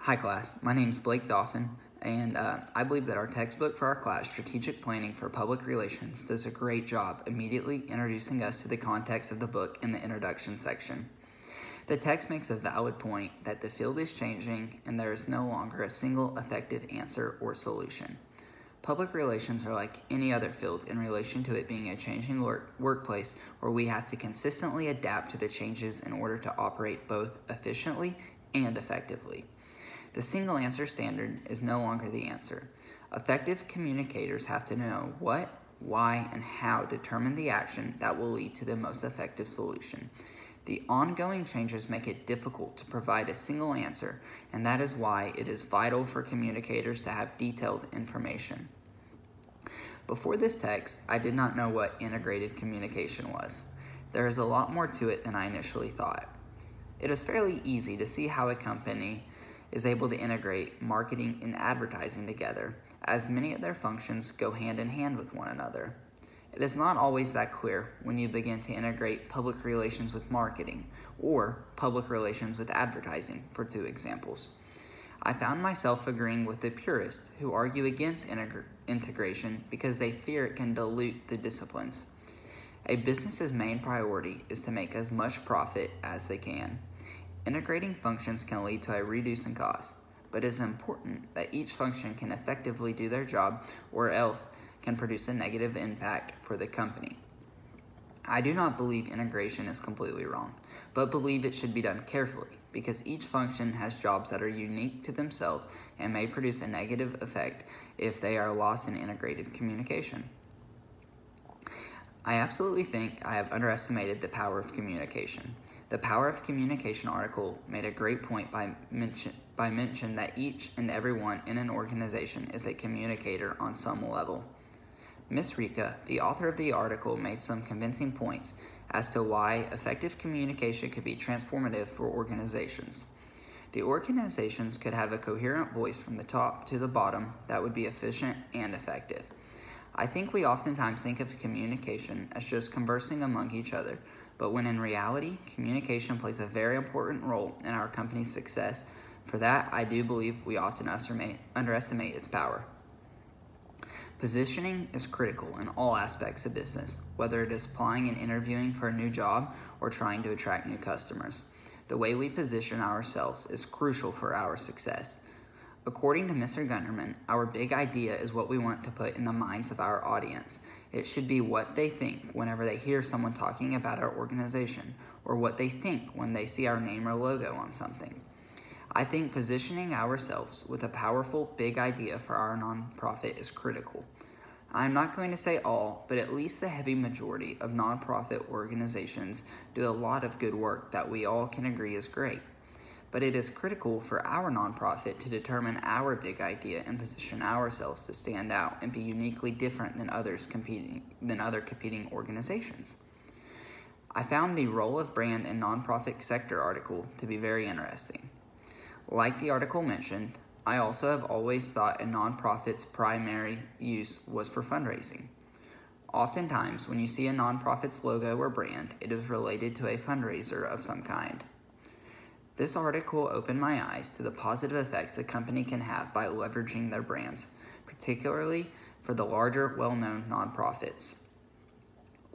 Hi class, my name is Blake Dauphin, and I believe that our textbook for our class, Strategic Planning for Public Relations, does a great job immediately introducing us to the context of the book in the introduction section. The text makes a valid point that the field is changing and there is no longer a single effective answer or solution. Public relations are like any other field in relation to it being a changing workplace where we have to consistently adapt to the changes in order to operate both efficiently and effectively. The single answer standard is no longer the answer. Effective communicators have to know what, why, and how to determine the action that will lead to the most effective solution. The ongoing changes make it difficult to provide a single answer, and that is why it is vital for communicators to have detailed information. Before this text, I did not know what integrated communication was. There is a lot more to it than I initially thought. It is fairly easy to see how a company is able to integrate marketing and advertising together, as many of their functions go hand in hand with one another. It is not always that clear when you begin to integrate public relations with marketing, or public relations with advertising, for two examples. I found myself agreeing with the purists who argue against integration because they fear it can dilute the disciplines. A business's main priority is to make as much profit as they can. Integrating functions can lead to a reduce in cost, but it is important that each function can effectively do their job or else can produce a negative impact for the company. I do not believe integration is completely wrong, but believe it should be done carefully because each function has jobs that are unique to themselves and may produce a negative effect if they are lost in integrated communication. I absolutely think I have underestimated the power of communication. The Power of Communication article made a great point by mention that each and everyone in an organization is a communicator on some level. Ms. Rika, the author of the article, made some convincing points as to why effective communication could be transformative for organizations. The organizations could have a coherent voice from the top to the bottom that would be efficient and effective. I think we oftentimes think of communication as just conversing among each other, but when in reality, communication plays a very important role in our company's success. For that, I do believe we often underestimate its power. Positioning is critical in all aspects of business, whether it is applying and interviewing for a new job or trying to attract new customers. The way we position ourselves is crucial for our success. According to Mr. Gunderman, our big idea is what we want to put in the minds of our audience. It should be what they think whenever they hear someone talking about our organization, or what they think when they see our name or logo on something. I think positioning ourselves with a powerful, big idea for our nonprofit is critical. I'm not going to say all, but at least the heavy majority of nonprofit organizations do a lot of good work that we all can agree is great. But it is critical for our nonprofit to determine our big idea and position ourselves to stand out and be uniquely different than other competing organizations. I found the role of brand in nonprofit sector article to be very interesting. Like the article mentioned, I also have always thought a nonprofit's primary use was for fundraising. Oftentimes, when you see a nonprofit's logo or brand, it is related to a fundraiser of some kind. This article opened my eyes to the positive effects a company can have by leveraging their brands, particularly for the larger, well-known nonprofits.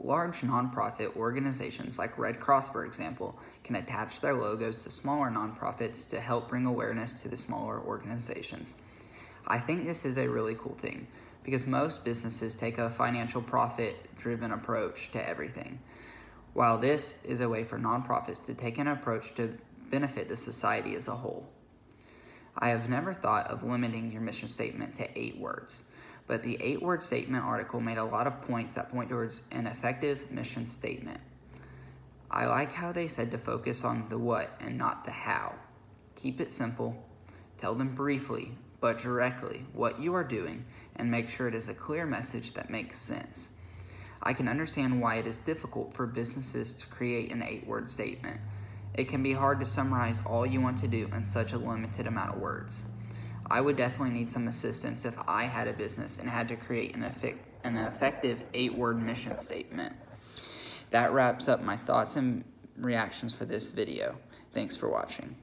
Large nonprofit organizations like Red Cross, for example, can attach their logos to smaller nonprofits to help bring awareness to the smaller organizations. I think this is a really cool thing because most businesses take a financial profit-driven approach to everything, while this is a way for nonprofits to take an approach to benefit the society as a whole. I have never thought of limiting your mission statement to 8 words, but the 8-word statement article made a lot of points that point towards an effective mission statement. I like how they said to focus on the what and not the how. Keep it simple, tell them briefly but directly what you are doing, and make sure it is a clear message that makes sense. I can understand why it is difficult for businesses to create an 8-word statement. It can be hard to summarize all you want to do in such a limited amount of words. I would definitely need some assistance if I had a business and had to create an effective 8-word mission statement. That wraps up my thoughts and reactions for this video. Thanks for watching.